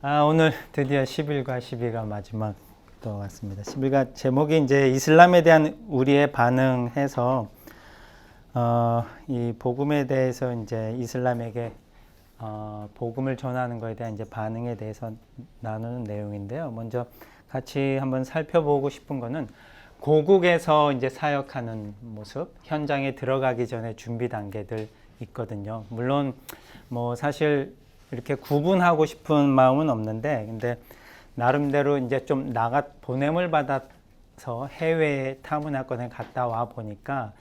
오늘 드디어 10일과 12가 마지막 또 왔습니다. 10일과 제목이 이제 이슬람에 대한 우리의 반응해서 이 복음에 대해서 이제 이슬람에게 복음을 전하는 것에 대한 이제 반응에 대해서 나누는 내용인데요. 먼저 같이 한번 살펴보고 싶은 거는 고국에서 이제 사역하는 모습, 현장에 들어가기 전에 준비 단계들 있거든요. 물론 뭐 사실 이렇게 구분하고 싶은 마음은 없는데, 근데 나름대로 이제 좀 보냄을 받아서 해외 타문화권에 갔다 와 보니까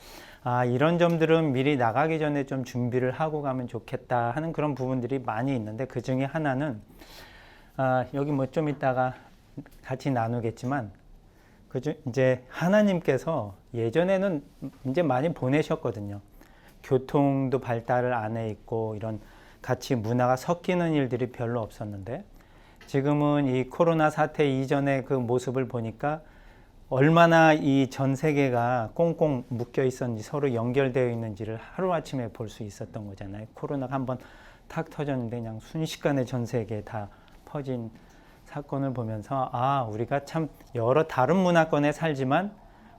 이런 점들은 미리 나가기 전에 좀 준비를 하고 가면 좋겠다 하는 그런 부분들이 많이 있는데, 그 중에 하나는 여기 뭐 좀 이따가 같이 나누겠지만, 이제 하나님께서 예전에는 이제 많이 보내셨거든요. 교통도 발달을 안 해 있고 이런 같이 문화가 섞이는 일들이 별로 없었는데, 지금은 이 코로나 사태 이전의 그 모습을 보니까 얼마나 이 전 세계가 꽁꽁 묶여 있었는지, 서로 연결되어 있는지를 하루아침에 볼 수 있었던 거잖아요. 코로나가 한번 탁 터졌는데 그냥 순식간에 전 세계에 다 퍼진 사건을 보면서 우리가 참 여러 다른 문화권에 살지만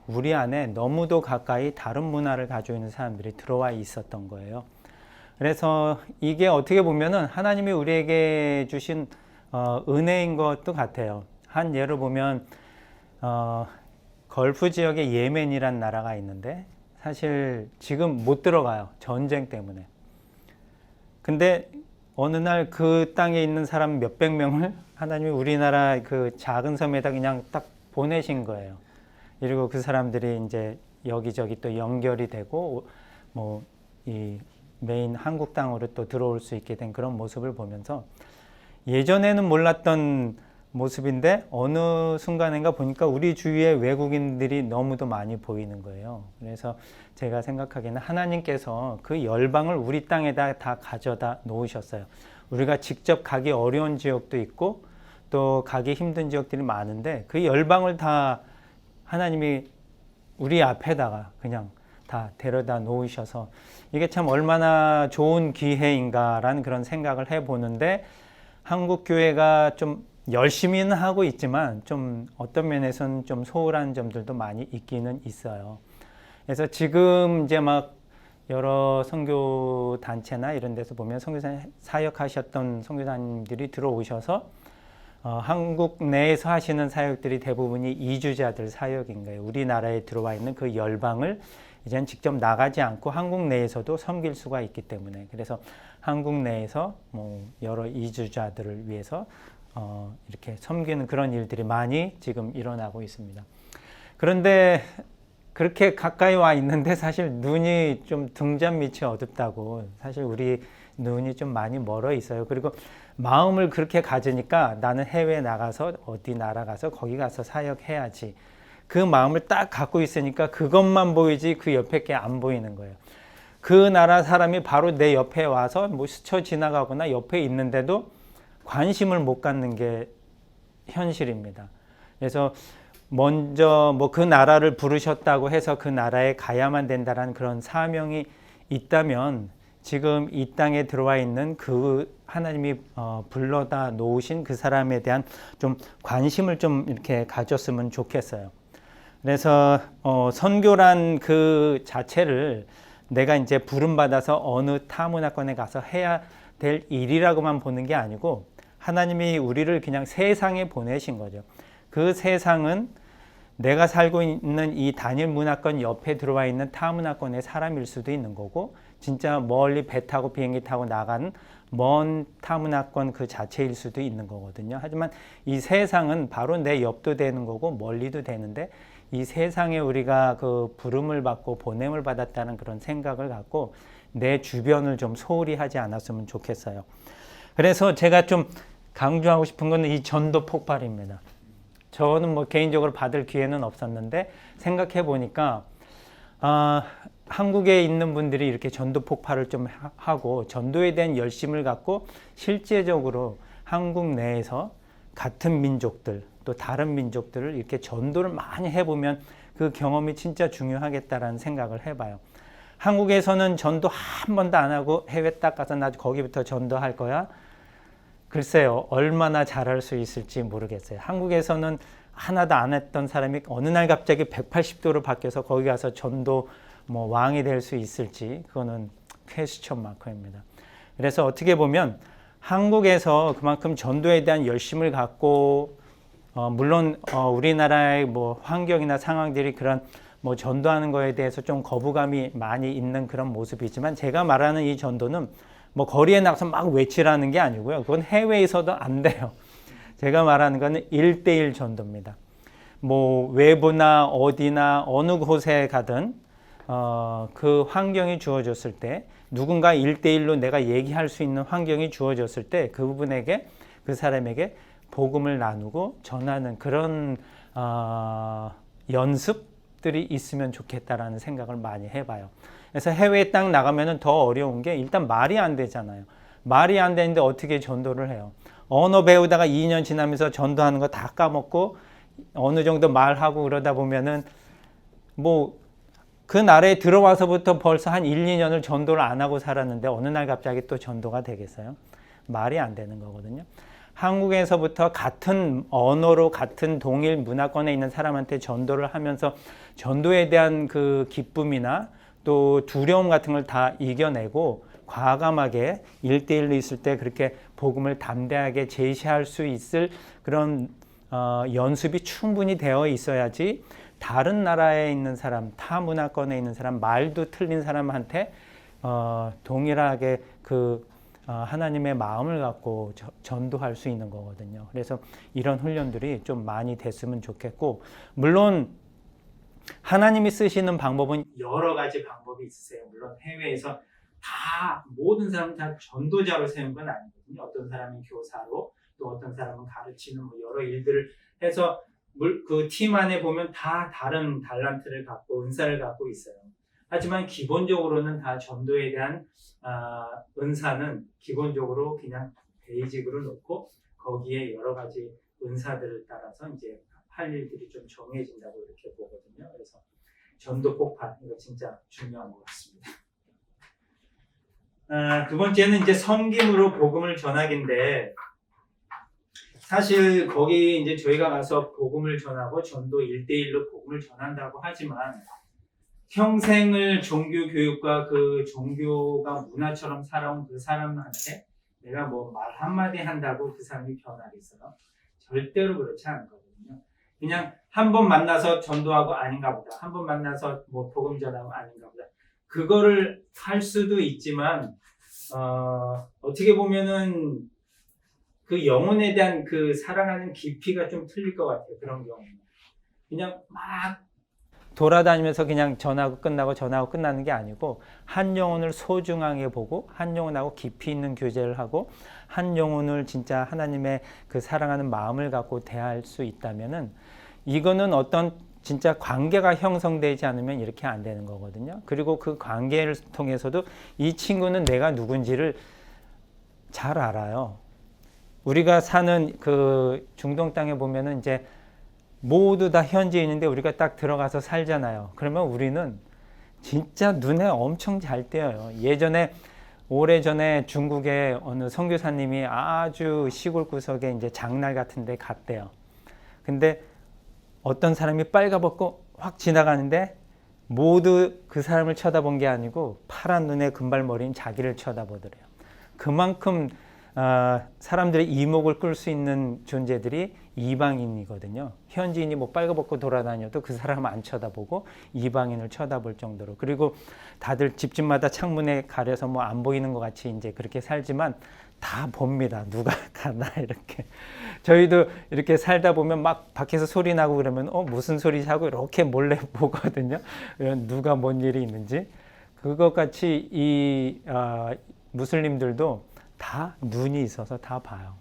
우리 안에 너무도 가까이 다른 문화를 가지고 있는 사람들이 들어와 있었던 거예요. 그래서 이게 어떻게 보면은 하나님이 우리에게 주신 은혜인 것도 같아요. 한 예를 보면 걸프 지역에 예멘이란 나라가 있는데, 사실 지금 못 들어가요. 전쟁 때문에. 근데 어느 날 그 땅에 있는 사람 몇백 명을 하나님이 우리나라 그 작은 섬에다 그냥 딱 보내신 거예요. 그리고 그 사람들이 이제 여기저기 또 연결이 되고 뭐 이 메인 한국 땅으로 또 들어올 수 있게 된 그런 모습을 보면서, 예전에는 몰랐던 모습인데 어느 순간인가 보니까 우리 주위에 외국인들이 너무도 많이 보이는 거예요. 그래서 제가 생각하기에는 하나님께서 그 열방을 우리 땅에다 다 가져다 놓으셨어요. 우리가 직접 가기 어려운 지역도 있고 또 가기 힘든 지역들이 많은데, 그 열방을 다 하나님이 우리 앞에다가 그냥 다 데려다 놓으셔서, 이게 참 얼마나 좋은 기회인가라는 그런 생각을 해보는데, 한국 교회가 좀 열심히는 하고 있지만 좀 어떤 면에서는 좀 소홀한 점들도 많이 있기는 있어요. 그래서 지금 이제 막 여러 선교 단체나 이런 데서 보면 선교사 사역하셨던 선교사님들이 들어오셔서 한국 내에서 하시는 사역들이 대부분이 이주자들 사역인 거예요. 우리나라에 들어와 있는 그 열방을 이제는 직접 나가지 않고 한국 내에서도 섬길 수가 있기 때문에, 그래서 한국 내에서 뭐 여러 이주자들을 위해서 이렇게 섬기는 그런 일들이 많이 지금 일어나고 있습니다. 그런데 그렇게 가까이 와 있는데 사실 눈이 좀 등잔 밑이 어둡다고, 사실 우리 눈이 좀 많이 멀어 있어요. 그리고 마음을 그렇게 가지니까 나는 해외에 나가서 어디 나라 가서 거기 가서 사역해야지, 그 마음을 딱 갖고 있으니까 그것만 보이지 그 옆에 게 안 보이는 거예요. 그 나라 사람이 바로 내 옆에 와서 뭐 스쳐 지나가거나 옆에 있는데도 관심을 못 갖는 게 현실입니다. 그래서 먼저 뭐 그 나라를 부르셨다고 해서 그 나라에 가야만 된다는 그런 사명이 있다면, 지금 이 땅에 들어와 있는 그 하나님이 불러다 놓으신 그 사람에 대한 좀 관심을 좀 이렇게 가졌으면 좋겠어요. 그래서 선교란 그 자체를 내가 이제 부름받아서 어느 타문화권에 가서 해야 될 일이라고만 보는 게 아니고, 하나님이 우리를 그냥 세상에 보내신 거죠. 그 세상은 내가 살고 있는 이 단일 문화권 옆에 들어와 있는 타문화권의 사람일 수도 있는 거고, 진짜 멀리 배 타고 비행기 타고 나간 먼 타문화권 그 자체일 수도 있는 거거든요. 하지만 이 세상은 바로 내 옆도 되는 거고 멀리도 되는데, 이 세상에 우리가 그 부름을 받고 보냄을 받았다는 그런 생각을 갖고 내 주변을 좀 소홀히 하지 않았으면 좋겠어요. 그래서 제가 좀 강조하고 싶은 건 이 전도 폭발입니다. 저는 뭐 개인적으로 받을 기회는 없었는데, 생각해 보니까 한국에 있는 분들이 이렇게 전도 폭발을 좀 하고 전도에 대한 열심을 갖고 실제적으로 한국 내에서 같은 민족들 또 다른 민족들을 이렇게 전도를 많이 해보면 그 경험이 진짜 중요하겠다라는 생각을 해봐요. 한국에서는 전도 한 번도 안 하고 해외 딱 가서 나 거기부터 전도할 거야, 글쎄요, 얼마나 잘할 수 있을지 모르겠어요. 한국에서는 하나도 안 했던 사람이 어느 날 갑자기 180도로 바뀌어서 거기 가서 전도 뭐 왕이 될 수 있을지 그거는 퀘스천 마크입니다. 그래서 어떻게 보면 한국에서 그만큼 전도에 대한 열심을 갖고 물론 우리나라의 뭐 환경이나 상황들이 그런 뭐 전도하는 거에 대해서 좀 거부감이 많이 있는 그런 모습이지만 제가 말하는 이 전도는 뭐 거리에 나가서 막 외치라는 게 아니고요. 그건 해외에서도 안 돼요. 제가 말하는 거는 1대1 전도입니다. 뭐 외부나 어디나 어느 곳에 가든 그 환경이 주어졌을 때 누군가 1대1로 내가 얘기할 수 있는 환경이 주어졌을 때 그 부분에게 그 사람에게 복음을 나누고 전하는 그런 연습들이 있으면 좋겠다라는 생각을 많이 해봐요. 그래서 해외에 딱 나가면 더 어려운 게 일단 말이 안 되잖아요. 말이 안 되는데 어떻게 전도를 해요? 언어 배우다가 2년 지나면서 전도하는 거 다 까먹고 어느 정도 말하고 그러다 보면은 뭐 그 나라에 들어와서부터 벌써 한 1, 2년을 전도를 안 하고 살았는데 어느 날 갑자기 또 전도가 되겠어요? 말이 안 되는 거거든요. 한국에서부터 같은 언어로 같은 동일 문화권에 있는 사람한테 전도를 하면서 전도에 대한 그 기쁨이나 또 두려움 같은 걸 다 이겨내고 과감하게 1대1로 있을 때 그렇게 복음을 담대하게 제시할 수 있을 그런 연습이 충분히 되어 있어야지 다른 나라에 있는 사람, 타 문화권에 있는 사람, 말도 틀린 사람한테 동일하게 그 하나님의 마음을 갖고 전도할 수 있는 거거든요. 그래서 이런 훈련들이 좀 많이 됐으면 좋겠고, 물론 하나님이 쓰시는 방법은 여러 가지 방법이 있으세요. 물론 해외에서 다 모든 사람 다 전도자로 세운 건 아니거든요. 어떤 사람은 교사로, 또 어떤 사람은 가르치는 뭐 여러 일들을 해서 그 팀 안에 보면 다 다른 달란트를 갖고 은사를 갖고 있어요. 하지만 기본적으로는 다 전도에 대한 은사는 기본적으로 그냥 베이직으로 놓고 거기에 여러 가지 은사들을 따라서 이제 할 일들이 좀 정해진다고 이렇게 보거든요. 그래서 전도 폭발 이거 진짜 중요한 것 같습니다. 두 번째는 이제 섬김으로 복음을 전하기인데 사실 거기 이제 저희가 가서 복음을 전하고 전도 1대1로 복음을 전한다고 하지만 평생을 종교 교육과 그 종교가 문화처럼 살아온 그 사람한테 내가 뭐 말 한마디 한다고 그 사람이 변하겠어요? 절대로 그렇지 않거든요. 그냥 한 번 만나서 전도하고 아닌가 보다. 한 번 만나서 뭐 복음 전하고 아닌가 보다. 그거를 할 수도 있지만 어떻게 보면은 그 영혼에 대한 그 사랑하는 깊이가 좀 틀릴 것 같아요. 그런 경우는. 그냥 막 돌아다니면서 그냥 전하고 끝나고 전하고 끝나는 게 아니고 한 영혼을 소중하게 보고 한 영혼하고 깊이 있는 교제를 하고 한 영혼을 진짜 하나님의 그 사랑하는 마음을 갖고 대할 수 있다면은 이거는 어떤 진짜 관계가 형성되지 않으면 이렇게 안 되는 거거든요. 그리고 그 관계를 통해서도 이 친구는 내가 누군지를 잘 알아요. 우리가 사는 그 중동 땅에 보면은 이제 모두 다 현지인인데 우리가 딱 들어가서 살잖아요. 그러면 우리는 진짜 눈에 엄청 잘 띄어요. 예전에 오래전에 중국의 어느 선교사님이 아주 시골 구석에 이제 장날 같은 데 갔대요. 근데 어떤 사람이 빨가벗고 확 지나가는데 모두 그 사람을 쳐다본 게 아니고 파란 눈에 금발머리인 자기를 쳐다보더래요. 그만큼 사람들의 이목을 끌 수 있는 존재들이 이방인이거든요. 현지인이 뭐 빨가벗고 돌아다녀도 그 사람을 안 쳐다보고 이방인을 쳐다볼 정도로. 그리고 다들 집집마다 창문에 가려서 뭐 안 보이는 것 같이 이제 그렇게 살지만 다 봅니다. 누가 가나 이렇게. 저희도 이렇게 살다 보면 막 밖에서 소리 나고 그러면 무슨 소리지 하고 이렇게 몰래 보거든요. 누가 뭔 일이 있는지. 그것 같이 이 무슬림들도 다 눈이 있어서 다 봐요.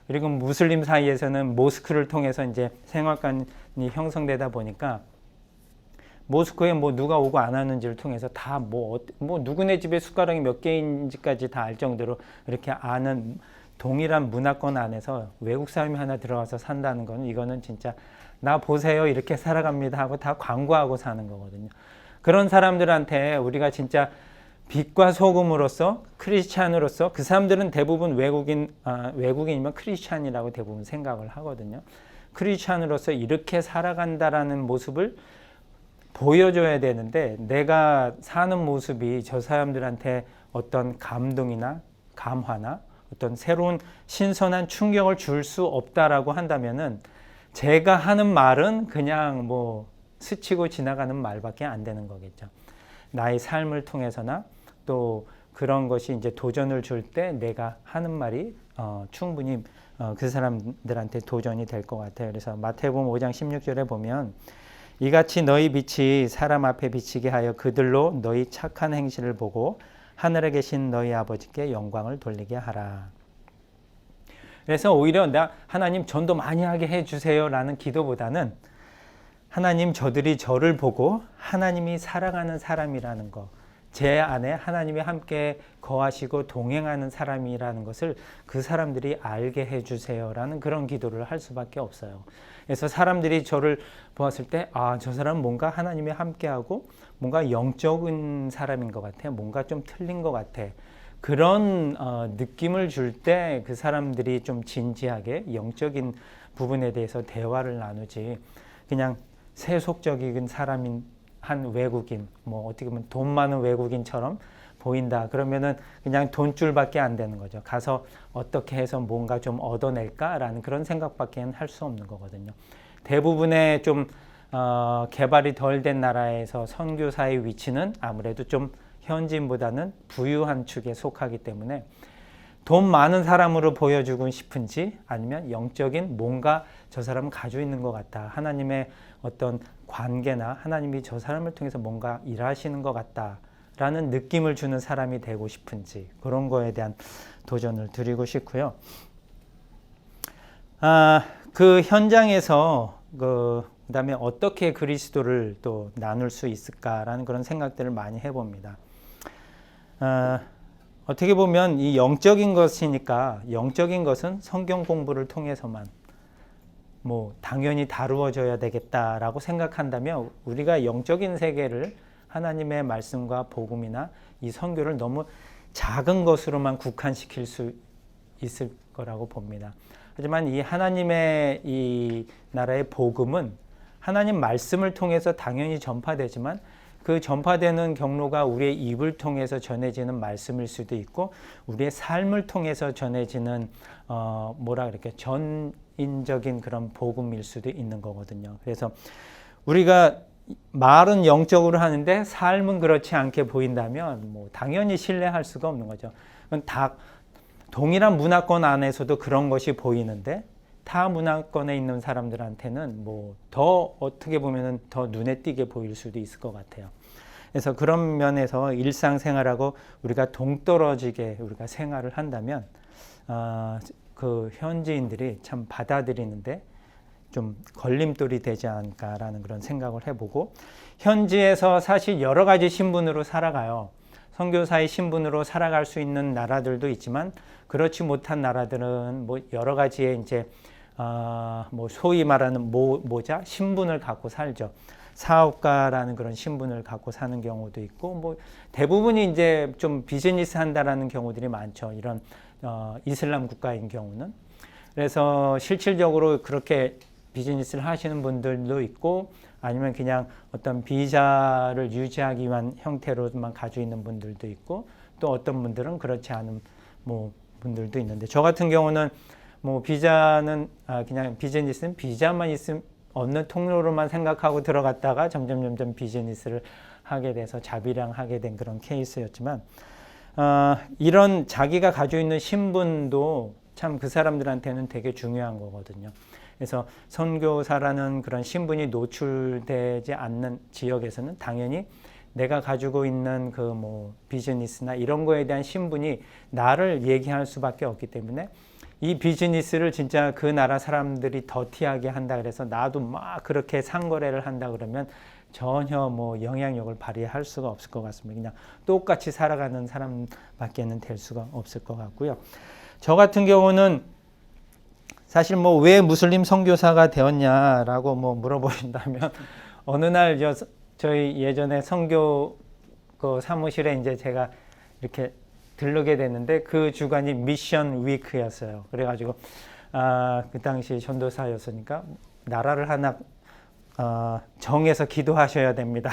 그리고 무슬림 사이에서는 모스크를 통해서 이제 생활관이 형성되다 보니까 모스크에 뭐 누가 오고 안 하는지를 통해서 다 뭐 누구네 집에 숟가락이 몇 개인지까지 다 알 정도로 이렇게 아는 동일한 문화권 안에서 외국 사람이 하나 들어가서 산다는 거는 이거는 진짜 나 보세요 이렇게 살아갑니다 하고 다 광고하고 사는 거거든요. 그런 사람들한테 우리가 진짜 빛과 소금으로서 크리스찬으로서 그 사람들은 대부분 외국인이면 크리스찬이라고 대부분 생각을 하거든요. 크리스찬으로서 이렇게 살아간다라는 모습을 보여줘야 되는데 내가 사는 모습이 저 사람들한테 어떤 감동이나 감화나 어떤 새로운 신선한 충격을 줄 수 없다라고 한다면은 제가 하는 말은 그냥 뭐 스치고 지나가는 말밖에 안 되는 거겠죠. 나의 삶을 통해서나 또 그런 것이 이제 도전을 줄 때 내가 하는 말이 충분히 그 사람들한테 도전이 될 것 같아요. 그래서 마태복음 5장 16절에 보면 이같이 너희 빛이 사람 앞에 비치게 하여 그들로 너희 착한 행실을 보고 하늘에 계신 너희 아버지께 영광을 돌리게 하라. 그래서 오히려 하나님 전도 많이 하게 해주세요 라는 기도보다는 하나님 저들이 저를 보고 하나님이 살아가는 사람이라는 거, 제 안에 하나님이 함께 거하시고 동행하는 사람이라는 것을 그 사람들이 알게 해주세요 라는 그런 기도를 할 수밖에 없어요. 그래서 사람들이 저를 보았을 때 저 사람은 뭔가 하나님이 함께하고 뭔가 영적인 사람인 것 같아, 뭔가 좀 틀린 것 같아, 그런 느낌을 줄 때 그 사람들이 좀 진지하게 영적인 부분에 대해서 대화를 나누지, 그냥 세속적인 사람인 한 외국인, 뭐 어떻게 보면 돈 많은 외국인처럼 보인다 그러면은 그냥 돈줄밖에 안 되는 거죠. 가서 어떻게 해서 뭔가 좀 얻어낼까라는 그런 생각밖에 할 수 없는 거거든요. 대부분의 좀 개발이 덜 된 나라에서 선교사의 위치는 아무래도 좀 현지인보다는 부유한 축에 속하기 때문에 돈 많은 사람으로 보여주고 싶은지 아니면 영적인 뭔가 저 사람은 가지고 있는 것 같다, 하나님의 어떤 관계나 하나님이 저 사람을 통해서 뭔가 일하시는 것 같다라는 느낌을 주는 사람이 되고 싶은지, 그런 거에 대한 도전을 드리고 싶고요. 그 현장에서 그다음에 어떻게 그리스도를 또 나눌 수 있을까라는 그런 생각들을 많이 해봅니다. 어떻게 보면 이 영적인 것이니까 영적인 것은 성경 공부를 통해서만 뭐 당연히 다루어져야 되겠다라고 생각한다면 우리가 영적인 세계를 하나님의 말씀과 복음이나 이 선교를 너무 작은 것으로만 국한시킬 수 있을 거라고 봅니다. 하지만 이 하나님의 이 나라의 복음은 하나님 말씀을 통해서 당연히 전파되지만 그 전파되는 경로가 우리의 입을 통해서 전해지는 말씀일 수도 있고 우리의 삶을 통해서 전해지는 전인적인 그런 복음일 수도 있는 거거든요. 그래서 우리가 말은 영적으로 하는데 삶은 그렇지 않게 보인다면 뭐 당연히 신뢰할 수가 없는 거죠. 그건 다 동일한 문화권 안에서도 그런 것이 보이는데 타 문화권에 있는 사람들한테는 뭐 더 어떻게 보면은 더 눈에 띄게 보일 수도 있을 것 같아요. 그래서 그런 면에서 일상생활하고 우리가 동떨어지게 우리가 생활을 한다면 그 현지인들이 참 받아들이는데 좀 걸림돌이 되지 않을까라는 그런 생각을 해보고, 현지에서 사실 여러 가지 신분으로 살아가요. 선교사의 신분으로 살아갈 수 있는 나라들도 있지만 그렇지 못한 나라들은 뭐 여러 가지의 이제 뭐 소위 말하는 모자 신분을 갖고 살죠. 사업가라는 그런 신분을 갖고 사는 경우도 있고, 뭐 대부분이 이제 좀 비즈니스 한다라는 경우들이 많죠. 이런 이슬람 국가인 경우는. 그래서 실질적으로 그렇게 비즈니스를 하시는 분들도 있고, 아니면 그냥 어떤 비자를 유지하기 위한 형태로만 가지고 있는 분들도 있고, 또 어떤 분들은 그렇지 않은 뭐 분들도 있는데, 저 같은 경우는 뭐 비자는 그냥 비즈니스는 비자만 있으면 얻는 통로로만 생각하고 들어갔다가 점점 비즈니스를 하게 돼서 자비량하게 된 그런 케이스였지만, 이런 자기가 가지고 있는 신분도 참 그 사람들한테는 되게 중요한 거거든요. 그래서 선교사라는 그런 신분이 노출되지 않는 지역에서는 당연히 내가 가지고 있는 그 뭐 비즈니스나 이런 거에 대한 신분이 나를 얘기할 수밖에 없기 때문에 이 비즈니스를 진짜 그 나라 사람들이 더티하게 한다 그래서 나도 막 그렇게 상거래를 한다 그러면 전혀 뭐 영향력을 발휘할 수가 없을 것 같습니다. 그냥 똑같이 살아가는 사람밖에는 될 수가 없을 것 같고요. 저 같은 경우는 사실 뭐 왜 무슬림 선교사가 되었냐라고 뭐 물어보신다면 어느 날 저희 예전에 선교 그 사무실에 이제 제가 이렇게 들르게 됐는데 그 주간이 미션 위크였어요. 그래가지고 그 당시 전도사였으니까 나라를 하나 정해서 기도하셔야 됩니다.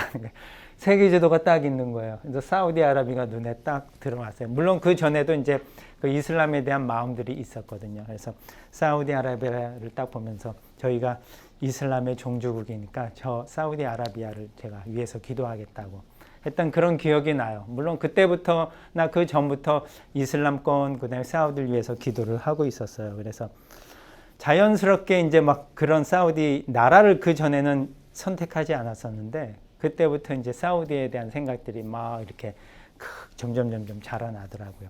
세계 지도가 딱 있는 거예요. 그래서 사우디아라비아가 눈에 딱 들어왔어요. 물론 그 전에도 이제 그 이슬람에 대한 마음들이 있었거든요. 그래서 사우디아라비아를 딱 보면서 저희가 이슬람의 종주국이니까 저 사우디아라비아를 제가 위해서 기도하겠다고 했던 그런 기억이 나요. 물론 그때부터나 그 전부터 이슬람권 그다음에 사우디를 위해서 기도를 하고 있었어요. 그래서 자연스럽게 이제 막 그런 사우디 나라를 그 전에는 선택하지 않았었는데 그때부터 이제 사우디에 대한 생각들이 막 이렇게 점점 자라나더라고요.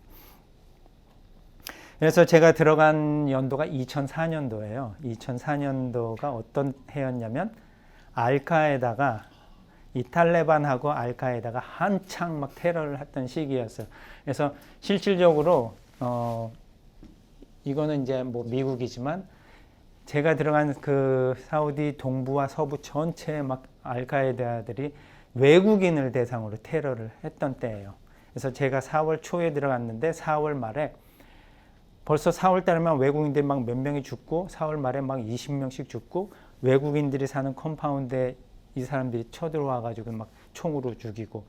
그래서 제가 들어간 연도가 2004년도예요. 2004년도가 어떤 해였냐면 알카에다가 이 탈레반하고 알카에다가 한창 막 테러를 했던 시기였어요. 그래서 실질적으로 이거는 이제 뭐 미국이지만 제가 들어간 그 사우디 동부와 서부 전체에 막 알카에다들이 외국인을 대상으로 테러를 했던 때예요. 그래서 제가 4월 초에 들어갔는데 4월 말에 벌써 4월 달에만 외국인들이 막 몇 명이 죽고 4월 말에 막 20명씩 죽고 외국인들이 사는 컴파운드에 이 사람들이 쳐들어와 가지고 막 총으로 죽이고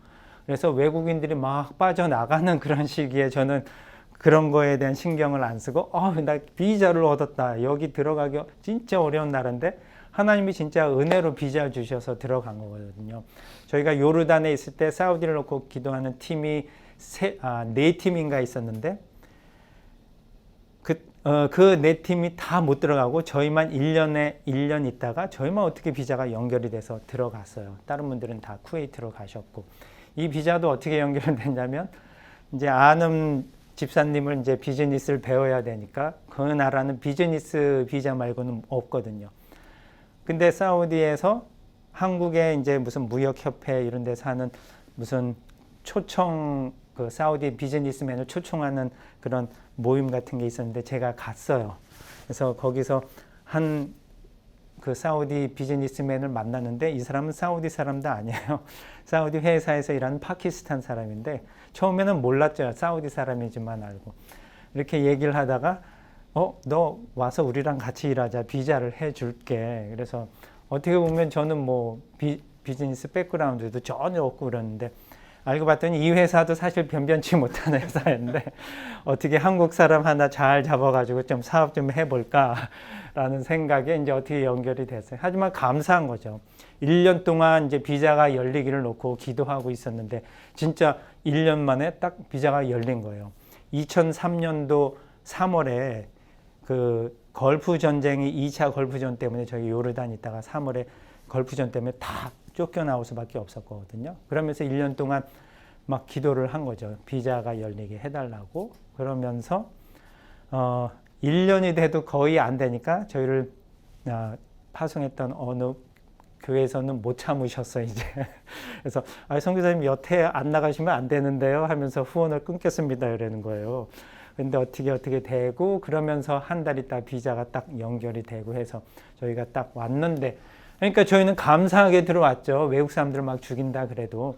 그래서 외국인들이 막 빠져나가는 그런 시기에 저는 그런 거에 대한 신경을 안 쓰고 나 비자를 얻었다. 여기 들어가기 진짜 어려운 나라인데 하나님이 진짜 은혜로 비자를 주셔서 들어간 거거든요. 저희가 요르단에 있을 때 사우디를 놓고 기도하는 팀이 4팀인가 있었는데 그 4팀이 다 못 들어가고 저희만 1년 있다가 저희만 어떻게 비자가 연결이 돼서 들어갔어요. 다른 분들은 다 쿠웨이트로 가셨고 이 비자도 어떻게 연결됐냐면 이제 아는 집사님을 이제 비즈니스를 배워야 되니까 그 나라는 비즈니스 비자 말고는 없거든요. 근데 사우디에서 한국에 이제 무슨 무역협회 이런 데서 하는 무슨 초청 그 사우디 비즈니스맨을 초청하는 그런 모임 같은 게 있었는데 제가 갔어요. 그래서 거기서 한 그 사우디 비즈니스맨을 만났는데 이 사람은 사우디 사람도 아니에요. 사우디 회사에서 일하는 파키스탄 사람인데 처음에는 몰랐죠. 사우디 사람이지만 알고. 이렇게 얘기를 하다가 너 와서 우리랑 같이 일하자. 비자를 해줄게. 그래서 어떻게 보면 저는 뭐 비즈니스 백그라운드도 전혀 없고 그러는데 알고 봤더니 이 회사도 사실 변변치 못한 회사였는데 어떻게 한국 사람 하나 잘 잡아가지고 좀 사업 좀 해볼까라는 생각에 이제 어떻게 연결이 됐어요. 하지만 감사한 거죠. 1년 동안 이제 비자가 열리기를 놓고 기도하고 있었는데 진짜 1년 만에 딱 비자가 열린 거예요. 2003년도 3월에 그 걸프 전쟁이 2차 걸프전 때문에 저희 요르단 있다가 3월에 걸프전 때문에 다 쫓겨나올 수밖에 없었거든요. 그러면서 1년 동안 막 기도를 한 거죠. 비자가 열리게 해달라고. 그러면서 1년이 돼도 거의 안 되니까 저희를 파송했던 어느 교회에서는 못 참으셨어요, 이제. 그래서 선교사님 여태 안 나가시면 안 되는데요 하면서 후원을 끊겠습니다 이러는 거예요. 근데 어떻게 되고 그러면서 한 달 있다 비자가 딱 연결이 되고 해서 저희가 딱 왔는데 그러니까 저희는 감사하게 들어왔죠. 외국 사람들 막 죽인다 그래도.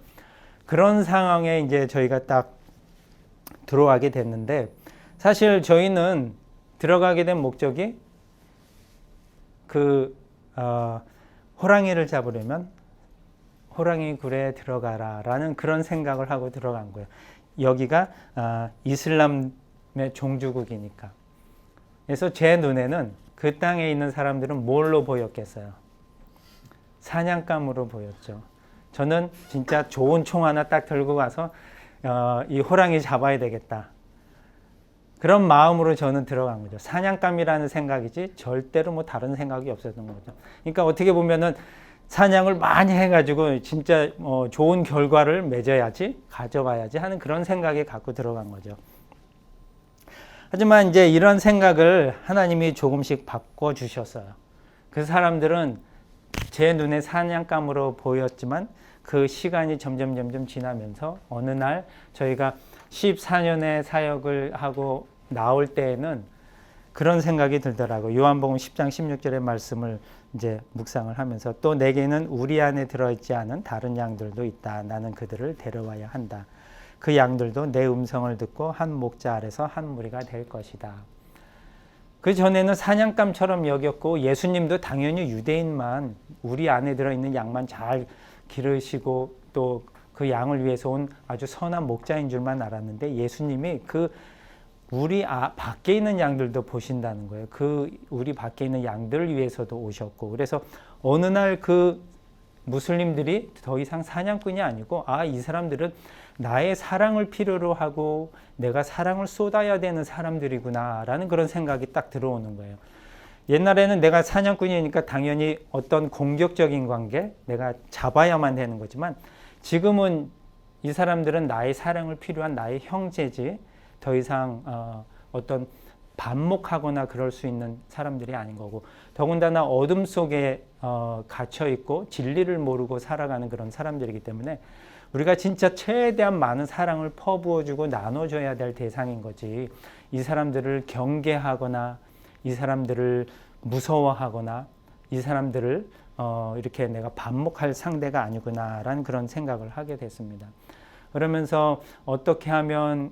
그런 상황에 이제 저희가 딱 들어가게 됐는데 사실 저희는 들어가게 된 목적이 호랑이를 잡으려면 호랑이 굴에 들어가라 라는 그런 생각을 하고 들어간 거예요. 여기가 이슬람의 종주국이니까. 그래서 제 눈에는 그 땅에 있는 사람들은 뭘로 보였겠어요? 사냥감으로 보였죠. 저는 진짜 좋은 총 하나 딱 들고 가서 이 호랑이 잡아야 되겠다. 그런 마음으로 저는 들어간 거죠. 사냥감이라는 생각이지 절대로 뭐 다른 생각이 없었던 거죠. 그러니까 어떻게 보면은 사냥을 많이 해가지고 진짜 좋은 결과를 맺어야지, 가져가야지 하는 그런 생각에 갖고 들어간 거죠. 하지만 이제 이런 생각을 하나님이 조금씩 바꿔주셨어요. 그 사람들은 제 눈에 사냥감으로 보였지만 그 시간이 점점 지나면서 어느 날 저희가 14년의 사역을 하고 나올 때에는 그런 생각이 들더라고. 요한복음 10장 16절의 말씀을 이제 묵상을 하면서 또 내게는 우리 안에 들어있지 않은 다른 양들도 있다. 나는 그들을 데려와야 한다. 그 양들도 내 음성을 듣고 한 목자 아래서 한 무리가 될 것이다. 그 전에는 사냥감처럼 여겼고 예수님도 당연히 유대인만 우리 안에 들어있는 양만 잘 기르시고 또 그 양을 위해서 온 아주 선한 목자인 줄만 알았는데 예수님이 그 우리 밖에 있는 양들도 보신다는 거예요. 그 우리 밖에 있는 양들을 위해서도 오셨고 그래서 어느 날 그 무슬림들이 더 이상 사냥꾼이 아니고 이 사람들은 나의 사랑을 필요로 하고 내가 사랑을 쏟아야 되는 사람들이구나 라는 그런 생각이 딱 들어오는 거예요. 옛날에는 내가 사냥꾼이니까 당연히 어떤 공격적인 관계 내가 잡아야만 되는 거지만 지금은 이 사람들은 나의 사랑을 필요한 나의 형제지 더 이상 어떤 반목하거나 그럴 수 있는 사람들이 아닌 거고 더군다나 어둠 속에 갇혀 있고 진리를 모르고 살아가는 그런 사람들이기 때문에 우리가 진짜 최대한 많은 사랑을 퍼부어주고 나눠줘야 될 대상인 거지 이 사람들을 경계하거나 이 사람들을 무서워하거나 이 사람들을 이렇게 내가 반목할 상대가 아니구나라는 그런 생각을 하게 됐습니다. 그러면서 어떻게 하면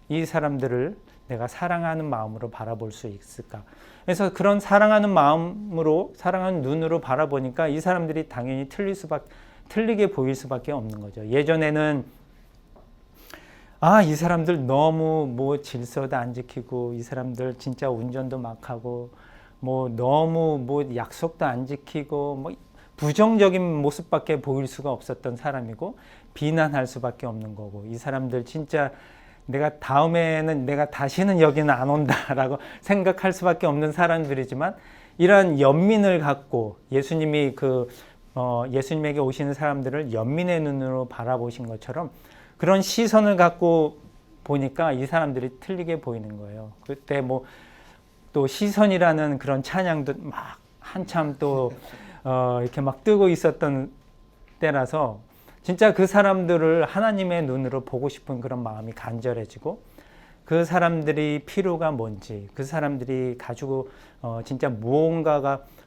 이 사람들을 내가 사랑하는 마음으로 바라볼 수 있을까? 그래서 그런 사랑하는 마음으로 사랑하는 눈으로 바라보니까 이 사람들이 당연히 틀리게 보일 수밖에 없는 거죠. 예전에는 이 사람들 너무 뭐 질서도 안 지키고 이 사람들 진짜 운전도 막 하고 뭐 너무 뭐 약속도 안 지키고 뭐 부정적인 모습밖에 보일 수가 없었던 사람이고 비난할 수밖에 없는 거고 이 사람들 진짜 내가 다음에는 내가 다시는 여기는 안 온다라고 생각할 수밖에 없는 사람들이지만 이러한 연민을 갖고 예수님이 예수님에게 오시는 사람들을 연민의 눈으로 바라보신 것처럼 그런 시선을 갖고 보니까 이 사람들이 틀리게 보이는 거예요. 그때 뭐 또 시선이라는 그런 찬양도 막 한참 또 이렇게 막 뜨고 있었던 때라서 진짜 그 사람들을 하나님의 눈으로 보고 싶은 그런 마음이 간절해지고 그 사람들이 필요가 뭔지 그 사람들이 가지고 진짜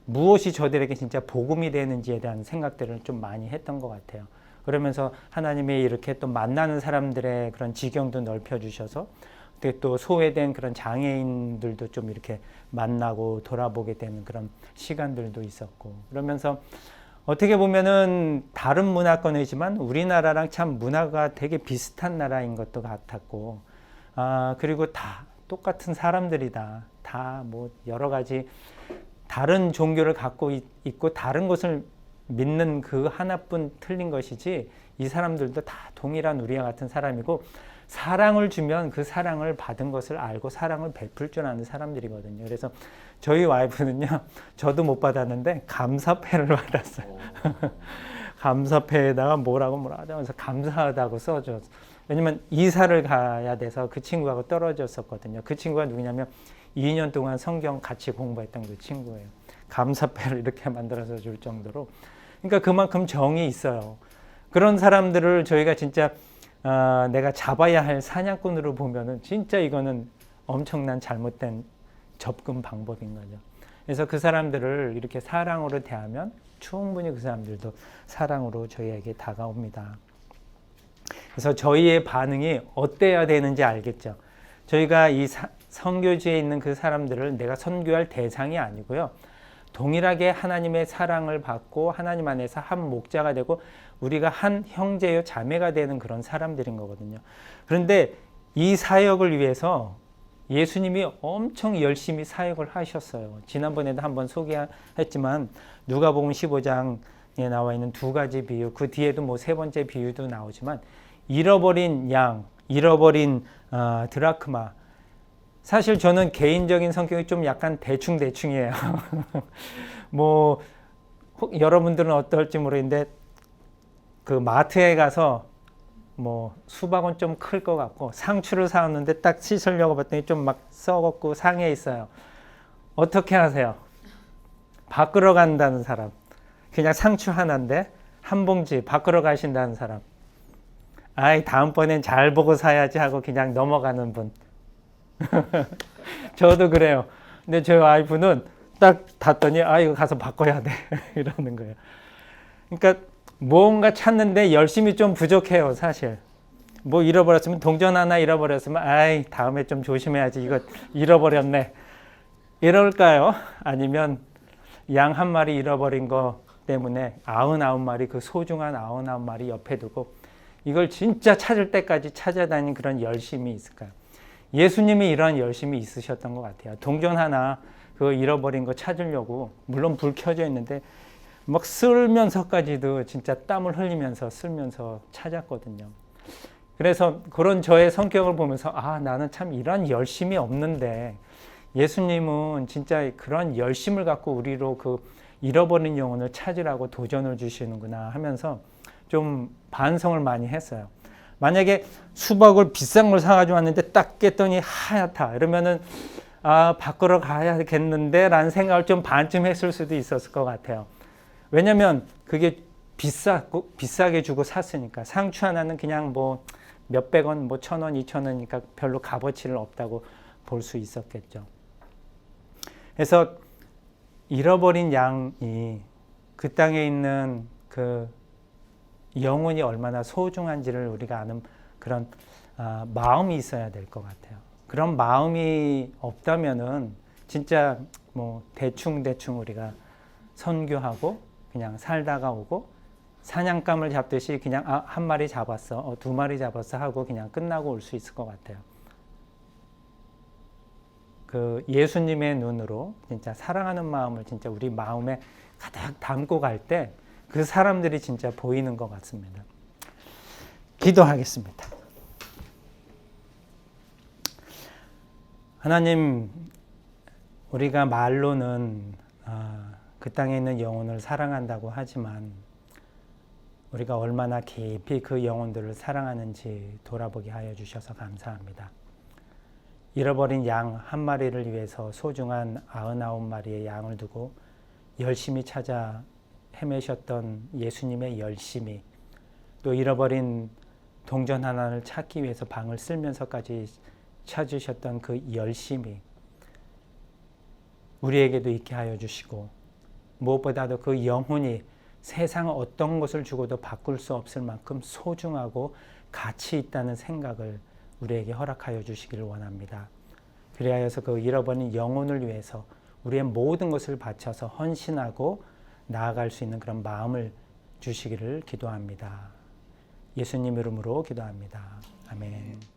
무엇이 저들에게 진짜 복음이 되는지에 대한 생각들을 좀 많이 했던 것 같아요. 그러면서 하나님이 이렇게 또 만나는 사람들의 그런 지경도 넓혀주셔서 또 소외된 그런 장애인들도 좀 이렇게 만나고 돌아보게 되는 그런 시간들도 있었고 그러면서 어떻게 보면은 다른 문화권이지만 우리나라랑 참 문화가 되게 비슷한 나라인 것도 같았고 그리고 다 똑같은 사람들이다. 다 뭐 여러 가지 다른 종교를 갖고 있고 다른 것을 믿는 그 하나뿐 틀린 것이지 이 사람들도 다 동일한 우리와 같은 사람이고 사랑을 주면 그 사랑을 받은 것을 알고 사랑을 베풀 줄 아는 사람들이거든요. 그래서 저희 와이프는요, 저도 못 받았는데 감사패를 받았어요. 감사패에다가 뭐라고 하면서 감사하다고 써줘. 왜냐면 이사를 가야 돼서 그 친구하고 떨어졌었거든요. 그 친구가 누구냐면 2년 동안 성경 같이 공부했던 그 친구예요. 감사패를 이렇게 만들어서 줄 정도로. 그러니까 그만큼 정이 있어요. 그런 사람들을 저희가 진짜 내가 잡아야 할 사냥꾼으로 보면은 진짜 이거는 엄청난 잘못된 접근 방법인 거죠. 그래서 그 사람들을 이렇게 사랑으로 대하면 충분히 그 사람들도 사랑으로 저희에게 다가옵니다. 그래서 저희의 반응이 어때야 되는지 알겠죠. 저희가 이 선교지에 있는 그 사람들을 내가 선교할 대상이 아니고요. 동일하게 하나님의 사랑을 받고 하나님 안에서 한 목자가 되고 우리가 한 형제요 자매가 되는 그런 사람들인 거거든요. 그런데 이 사역을 위해서 예수님이 엄청 열심히 사역을 하셨어요. 지난번에도 한번 소개했지만 누가복음 15장에 나와 있는 두 가지 비유, 그 뒤에도 뭐 세 번째 비유도 나오지만 잃어버린 양, 잃어버린 드라크마. 사실 저는 개인적인 성격이 좀 약간 대충이에요. 뭐 여러분들은 어떨지 모르겠는데 그 마트에 가서 뭐 수박은 좀 클 것 같고 상추를 사왔는데 딱 씻으려고 봤더니 좀 막 썩었고 상해 있어요. 어떻게 하세요? 바꾸러 간다는 사람. 그냥 상추 하나인데 한 봉지 바꾸러 가신다는 사람. 다음번엔 잘 보고 사야지 하고 그냥 넘어가는 분. 저도 그래요. 근데 저희 와이프는 딱 닫더니 이거 가서 바꿔야 돼 이러는 거예요. 그러니까 뭔가 찾는데 열심히 좀 부족해요, 사실. 뭐 잃어버렸으면 동전 하나 잃어버렸으면 다음에 좀 조심해야지, 이거 잃어버렸네 이럴까요? 아니면 양 한 마리 잃어버린 거 때문에 99마리, 그 소중한 99마리 옆에 두고 이걸 진짜 찾을 때까지 찾아다니는 그런 열심이 있을까요? 예수님이 이런 열심이 있으셨던 것 같아요. 동전 하나 그거 잃어버린 거 찾으려고, 물론 불 켜져 있는데 막 쓸면서까지도 진짜 땀을 흘리면서 쓸면서 찾았거든요. 그래서 그런 저의 성격을 보면서 나는 참 이런 열심이 없는데 예수님은 진짜 그런 열심을 갖고 우리로 그 잃어버린 영혼을 찾으라고 도전을 주시는구나 하면서 좀 반성을 많이 했어요. 만약에 수박을 비싼 걸 사가지고 왔는데 딱 깼더니 하얗다 이러면은 바꾸러 가야겠는데 라는 생각을 좀 반쯤 했을 수도 있었을 것 같아요. 왜냐면 그게 비싸게 주고 샀으니까. 상추 하나는 그냥 뭐 몇백 원, 뭐 1,000원, 2,000원이니까 별로 값어치는 없다고 볼 수 있었겠죠. 그래서 잃어버린 양이 그 땅에 있는 그 영혼이 얼마나 소중한지를 우리가 아는 그런 마음이 있어야 될 것 같아요. 그런 마음이 없다면은 진짜 뭐 대충 우리가 선교하고 그냥 살다가 오고 사냥감을 잡듯이 그냥 한 마리 잡았어, 두 마리 잡았어 하고 그냥 끝나고 올 수 있을 것 같아요. 그 예수님의 눈으로 진짜 사랑하는 마음을 진짜 우리 마음에 가득 담고 갈 때 그 사람들이 진짜 보이는 것 같습니다. 기도하겠습니다. 하나님, 우리가 말로는 그 땅에 있는 영혼을 사랑한다고 하지만 우리가 얼마나 깊이 그 영혼들을 사랑하는지 돌아보게 하여 주셔서 감사합니다. 잃어버린 양 한 마리를 위해서 소중한 99마리의 양을 두고 열심히 찾아 헤매셨던 예수님의 열심이, 또 잃어버린 동전 하나를 찾기 위해서 방을 쓸면서까지 찾으셨던 그 열심이 우리에게도 있게 하여 주시고, 무엇보다도 그 영혼이 세상 어떤 것을 주고도 바꿀 수 없을 만큼 소중하고 가치 있다는 생각을 우리에게 허락하여 주시기를 원합니다. 그리하여서 그 잃어버린 영혼을 위해서 우리의 모든 것을 바쳐서 헌신하고 나아갈 수 있는 그런 마음을 주시기를 기도합니다. 예수님 이름으로 기도합니다. 아멘.